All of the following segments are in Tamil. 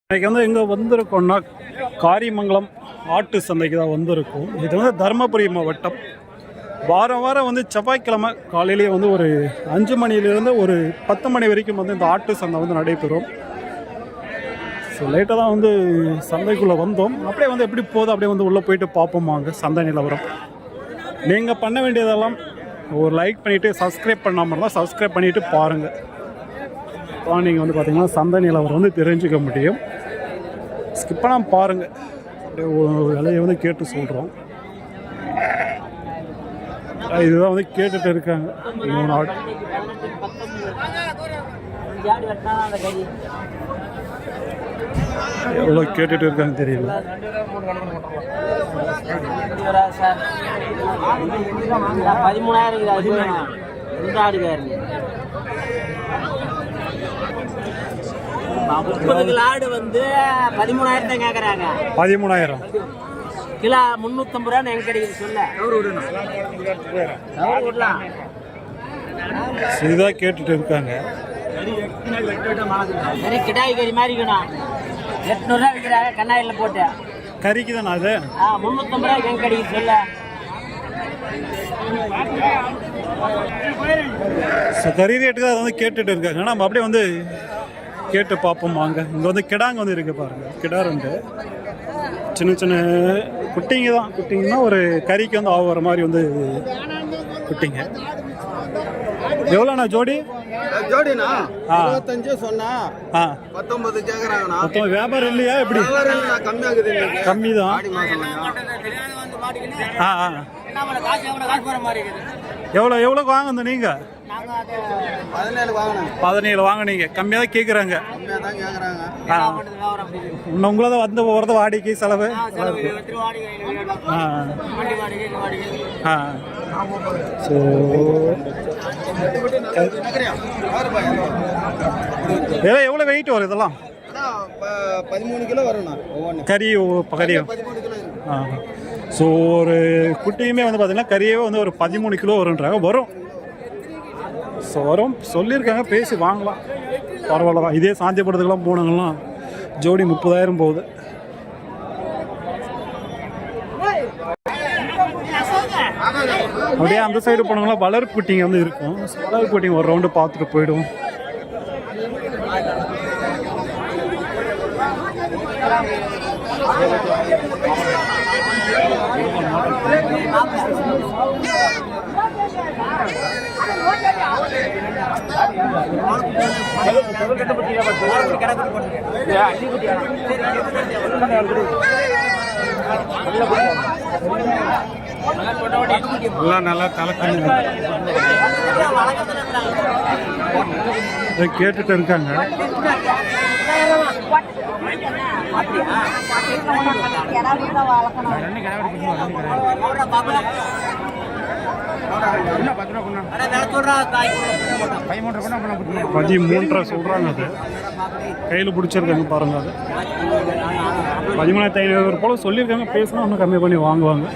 இன்றைக்கி வந்து எங்கே வந்திருக்கோம்னா காரியமங்கலம் ஆட்டு சந்தைக்கு தான் வந்திருக்கும். இது வந்து தருமபுரி மாவட்டம். வாரம் வாரம் வந்து செவ்வாய்க்கிழமை காலையிலேயே வந்து ஒரு 5 மணிலேருந்து ஒரு 10 மணி வரைக்கும் வந்து இந்த ஆட்டு சந்தை வந்து நடைபெறும். ஸோ லேட்டாக தான் வந்து சந்தைக்குள்ளே வந்தோம். அப்படியே வந்து எப்படி போதும் அப்படியே வந்து உள்ளே போயிட்டு பார்ப்போம் வாங்க சந்தை நிலவரம். நீங்கள் பண்ண வேண்டியதெல்லாம் ஒரு லைக் பண்ணிவிட்டு சப்ஸ்கிரைப் பண்ணாமல் இருந்தால் சப்ஸ்கிரைப் பண்ணிவிட்டு பாருங்கள். நீங்கள் வந்து பார்த்தீங்கன்னா சந்தை நிலவரம் வந்து தெரிஞ்சுக்க முடியும். ஸ்கிப் பண்ணாமல் பாருங்கள். அப்படியே விலையை வந்து கேட்டு சொல்கிறோம். இதுதான் வந்து கேட்டுட்டு இருக்காங்க 3 ஆடு. எவ்வளோ கேட்டுட்டு இருக்காங்க தெரியல. ஆடு வந்து 13,000 கேக்குறாங்க. 13,000 கிலோ 350 ரூபா எங்க கிடைக்குது சொல்ல. இதுதான் கேட்டுட்டு இருக்காங்க. கிடாய் கறி மாதிரி இருக்கணும். 800 ரூபா விற்கிறாங்க கண்ணாயில போட்டு. கறிக்கு தானே அது? 350 ரூபா எங்க கிடைக்குது சொல்ல. கறி ரேட்டுக்கு அதை வந்து கேட்டுட்டு இருக்காங்க. நம்ம அப்படியே வந்து கேட்டு பார்ப்போம் வாங்க. இங்கே வந்து கிடாங்க வந்து இருக்கு பாருங்க. கிடா 2 சின்ன சின்ன குட்டிங்க தான். குட்டிங்கன்னா ஒரு கறிக்கு வந்து ஆகிற மாதிரி வந்து குட்டிங்க. எவ்வளோண்ணா ஜோடி? ஜோடினா 25 சொன்னா 19 கேக்குறாங்கண்ணா. மொத்தம் வியாபாரம் இல்லையா? எப்படி கம்மியாகுது? கம்மி தான். எவ்வளோக்கு வாங்க நீங்க? 17 வாங்கினீங்க. கம்மியாக தான் கேட்குறாங்க. உங்களை தான் வந்து போகிறது வாடகைக்கு செலவு. ஸோ இதெல்லாம் எவ்வளோ வெயிட் வரும்? இதெல்லாம் 13 கிலோ வரும்ண்ணா. கறியும் ஸோ ஒரு குட்டியுமே வந்து பார்த்தீங்கன்னா கறியே வந்து ஒரு 13 கிலோ வரும்ன்றாங்க. வரும். ஸோ வரும் சொல்லியிருக்காங்க. பேசி வாங்கலாம். பரவாயில்ல தான். இதே சாந்தியப்படுறதுக்கெல்லாம் போனாங்கலாம் ஜோடி 30,000 போகுது. அப்படியே அந்த சைடு போனாங்களா வளர்ப்பு குட்டிங்க வந்து இருக்கும். வளர்ப்பு குட்டிங்க ஒரு ரவுண்டு பார்த்துட்டு போயிடும். நல்லா தலைக்கணும் கேட்டுட்டு இருக்காங்க. $13 சொல்றாங்க. அது கையில் பிடிச்சிருக்காங்க பாருங்க. அது 13,500 போல சொல்லியிருக்காங்க. பேசினா இன்னும் கம்மி பண்ணி வாங்குவாங்க.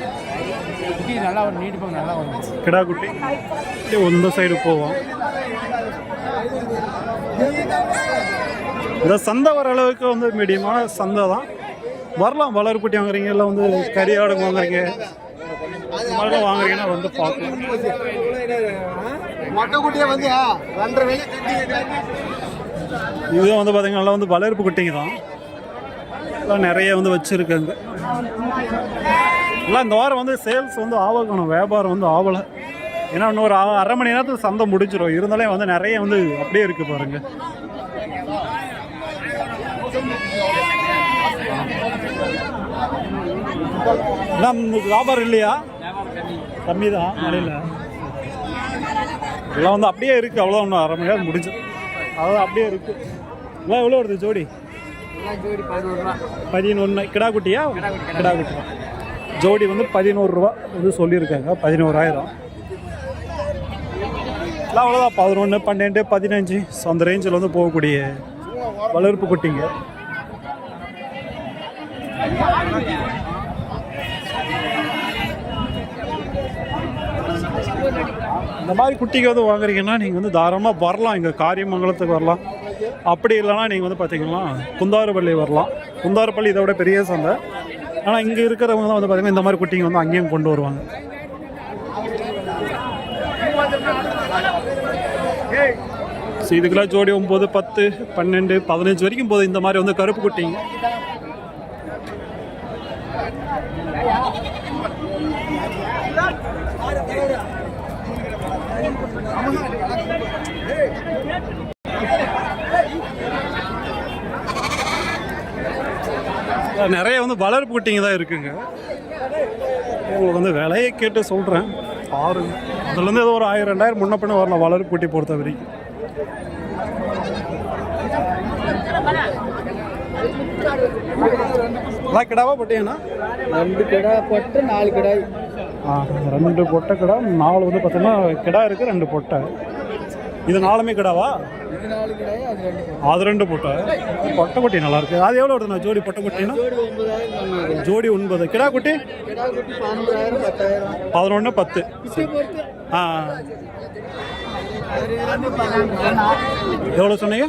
நல்லா ஒரு நீட்டு நல்லா வரும். கிடா குட்டி இந்த சைடு போவோம். இந்த சந்தை வர அளவுக்கு வந்து மீடியமான சந்தை தான். வரலாம். வளர்ப்பு குட்டி வாங்குறீங்க, இல்லை வந்து கறி ஆடு வாங்குறீங்க, மாதிரிலாம் வாங்குறீங்கன்னா வந்து பார்க்கலாம். இதுதான் வந்து பார்த்தீங்கன்னா நல்லா வந்து வளர்ப்பு குட்டிங்க தான். நிறைய வந்து வச்சுருக்காங்க. இல்லை இந்த வாரம் வந்து சேல்ஸ் வந்து ஆகணும். வியாபாரம் வந்து ஆகலை. ஏன்னா இன்னொரு அரை மணி நேரத்தில் சந்தை முடிச்சிடும். இருந்தாலே வந்து நிறைய வந்து அப்படியே இருக்குது பாருங்க. வியாபாரம் இல்லையா? கம்மி தான். மழையில் எல்லாம் வந்து அப்படியே இருக்குது. அவ்வளோ ஒன்று அரை மணி நேரம் முடிஞ்சு அதான் அப்படியே இருக்குது. எல்லாம் எவ்வளோ வருது ஜோடி? 11. கிடா குட்டியா? கிடா குட்டி ஜோடி வந்து 11 ரூபா வந்து சொல்லியிருக்காங்க. 11,000. எல்லாம் அவ்வளோதான். 11, 12, 15 அந்த ரேஞ்சில் வந்து போகக்கூடிய வளர்ப்பு குட்டிங்க. இந்த மாதிரி குட்டிக்கு வந்து வாங்குறீங்கன்னா நீங்கள் வந்து தாராளமாக வரலாம். இங்கே காரியமங்கலத்துக்கு வரலாம். அப்படி இல்லைனா நீங்கள் வந்து பார்த்தீங்கன்னா குந்தாரப்பள்ளி வரலாம். குந்தாரப்பள்ளி இதை விட பெரிய சந்தை. ஆனால் இங்கே இருக்கிறவங்க தான் வந்து பார்த்தீங்கன்னா இந்த மாதிரி குட்டிங்க வந்து அங்கேயும் கொண்டு வருவாங்க. ஸோ இதுக்கெல்லாம் ஜோடி 9, 10, 12, 15 வரைக்கும் போகுது இந்த மாதிரி வந்து கருப்பு குட்டிங்க. நிறைய வந்து வளர்ப்பு குட்டிங்க தான் இருக்குங்க. உங்களுக்கு வந்து விலையை கேட்டு சொல்கிறேன் பாருங்க. அதுலேருந்து ஏதோ ஒரு 1000, 2000 முன்ன பின்ன வரலாம் வளர்ப்பு குட்டி பொறுத்த வரைக்கும். எல்லாம் கிடாவா பொட்டையாண்ணா? 2 கிடா பொட்டை 4 கிடாய். 2 பொட்டை கிடா, 4 வந்து பார்த்தீங்கன்னா கிடா இருக்குது, 2 பொட்டை. இது 4மே கிடாவா? இது 4 கிடாய், அது 2 பொட்டை. பொட்டை குட்டி நல்லா இருக்கு. அது எவ்வளோ வருதுண்ணா ஜோடி பொட்டை குட்டினா? ஜோடி 9. கிடா குட்டி? கிடா குட்டி 11,000, 10,000. 11, 10. எவ்வளோ சொன்னீங்க?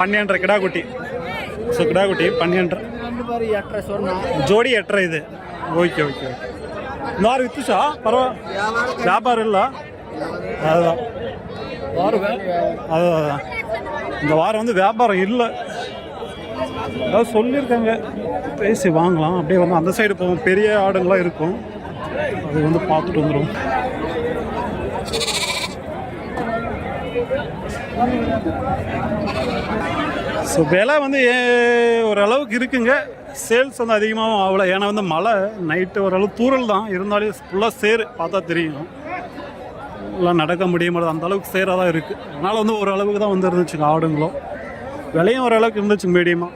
12 கிடா குட்டி. ஸோ கிடா குட்டி 12. ஜோடி 8 இது. Okay okay. இந்த வாரம் வித்துச்சா? பரவாயில்ல, வியாபாரம் இல்லை. அதுதான் அதுதான் இந்த வாரம் வந்து வியாபாரம் இல்லை. அதாவது சொல்லியிருக்காங்க பேசி வாங்கலாம். அப்படியே வந்து அந்த சைடு போவோம், பெரிய ஆடுங்களாம் இருக்கும், அது வந்து பார்த்துட்டு வந்துடும். ஸோ விலை வந்து ஓரளவுக்கு இருக்குங்க. சேல்ஸ் வந்து அதிகமாகவும் ஆகலை. ஏன்னா வந்து மழை நைட்டு ஓரளவு தூரல் தான் இருந்தாலும் ஃபுல்லாக சேரு பார்த்தா தெரியும். எல்லாம் நடக்க முடிய மாட்டேது, அந்த அளவுக்கு சேராக தான் இருக்குது. அதனால் வந்து ஓரளவுக்கு தான் வந்து இருந்துச்சுங்க ஆடுங்களும். விலையும் ஓரளவுக்கு இருந்துச்சு மீடியமாக.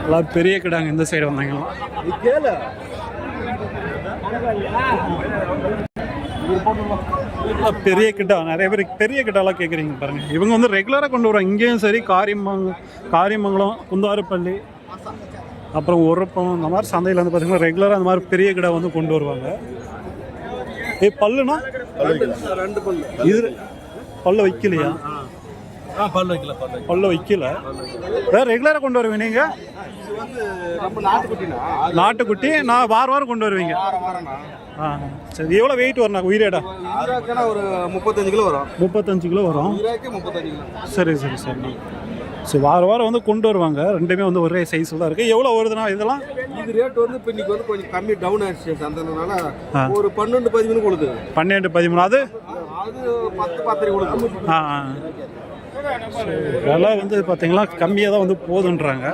எல்லாம் பெரிய கிடாங்க இந்த சைடு வந்தாங்கலாம். பெரிய கிட்டா நிறைய பேர் பெரிய கிட்டாலாம் கேட்குறீங்க பாருங்கள். இவங்க வந்து ரெகுலராக கொண்டு வராங்க. இங்கேயும் சரி காரியமங்கலம், குந்தாரப்பள்ளி, அப்புறம் உரப்பம், இந்த மாதிரி சந்தையில் வந்து பார்த்தீங்கன்னா ரெகுலராக அந்த மாதிரி பெரிய கிடா வந்து கொண்டு வருவாங்க. பல்லுனா 2 பல்லு. இது பல்ல வைக்கலையா? பல்ல வைக்கல. வேற ரெகுலராக கொண்டு வருவீங்க நீங்கள்? நாட்டுக்குட்டி நான் வாரம் கொண்டு வருவீங்க. சரி, எவ்வளோ வெயிட் வரும் உயிரேடா? ஒரு 35 கிலோ வரும். 35 கிலோ வரும். சரி சரி சரி. ஸோ வாரம் வந்து கொண்டு வருவாங்க. ரெண்டுமே வந்து ஒரே சைஸில் தான் இருக்குது. எவ்வளோ வருதுண்ணா இதெல்லாம்? இது ரேட் வந்து இப்போ இன்னைக்கு வந்து கொஞ்சம் கம்மி டவுன் ஆயிடுச்சு. அதனால ஒரு 12, 13 கொடுது. 12, 13. அது 10, 10 கொடுது. விலை வந்து பார்த்தீங்களா கம்மியாக தான் வந்து போதுன்றாங்க.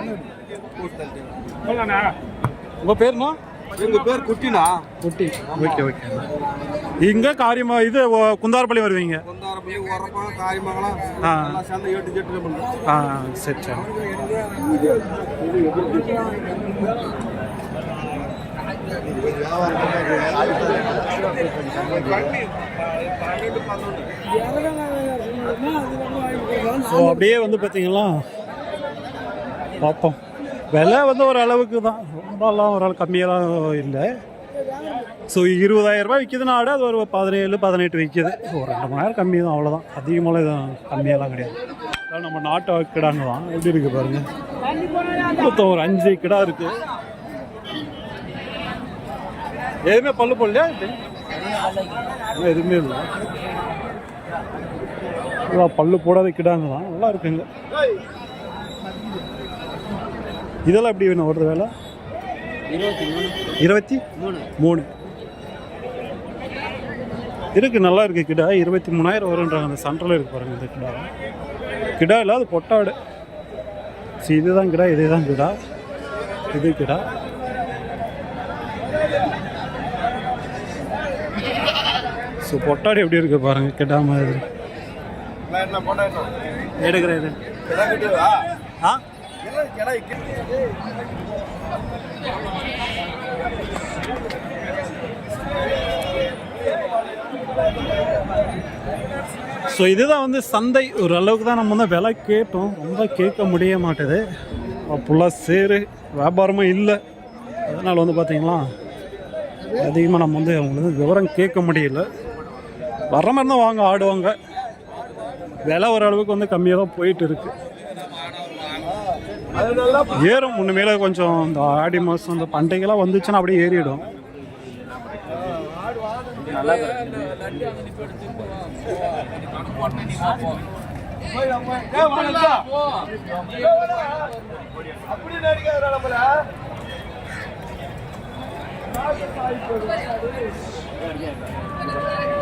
உங்கள் பேருண்ணா? எங்கள் பேர் குட்டினா. குட்டி. Okay okay. இங்கே இது குந்தாரப்பள்ளி வருவீங்க? குந்தாரப்பள்ளி, உரப்பம், காரியமங்கலம், சேர்ந்து 8 ஜெட்டு பண்ணுறோம். சரி சரி. ஸோ அப்படியே வந்து பார்த்தீங்களா பார்ப்போம். விலை வந்து ஒரு அளவுக்கு தான், ரொம்பலாம் ஒரு ஆள் கம்மியெல்லாம் இல்லை. ஸோ 20,000 ரூபாய் விற்கிதுன்னா ஆடு, அது ஒரு 17, 18 விற்கிது. ஒரு 2 மணி நேரம் கம்மி தான், அவ்வளோதான். அதிகமாக இதுவும் கம்மியெல்லாம் கிடையாது. அதான் நம்ம நாட்டு கிடாங்க தான். எப்படி இருக்குது பாருங்கள். மொத்தம் ஒரு 5 கிடா இருக்குது. எதுவுமே பல்லு போடலையா? எதுவுமே இல்லை. பல்லு போடாத கிடாங்க தான், நல்லா இருக்குங்க. இதெல்லாம் எப்படி வேணும் வருது வேலை? 23 இருக்கு. நல்லா இருக்கு கிடா. 23,000 வருன்றாங்க. அந்த சென்டரில் இருக்கு பாருங்க. இந்த கிடா இல்லை, அது பொட்டாடு. சரி, இதுதான் கிடா, இதுதான் கிடா, இது கிடா. ஸோ பொட்டாடு எப்படி இருக்கு பாருங்க, கிடா மாதிரி எடுக்கிறது. ஸோ இதுதான் வந்து சந்தை. ஒரு அளவுக்கு தான் நம்ம வந்து விலை கேட்டோம், ரொம்ப கேட்க முடிய மாட்டேது. ஃபுல்லாக சேரு, வியாபாரமும் இல்லை. அதனால் வந்து பார்த்திங்களா அதிகமாக நம்ம வந்து அவங்களுக்கு விவரம் கேட்க முடியல. வர்ற மாதிரி தான் வாங்க ஆடுவாங்க. விலை ஓரளவுக்கு வந்து கம்மியாக தான் போயிட்டு இருக்கு. ஏறும் முன்னுமேல கொஞ்சம் இந்த ஆடி மாதம் இந்த பண்டிகைலாம் வந்துச்சுன்னா அப்படியே ஏறிடும்.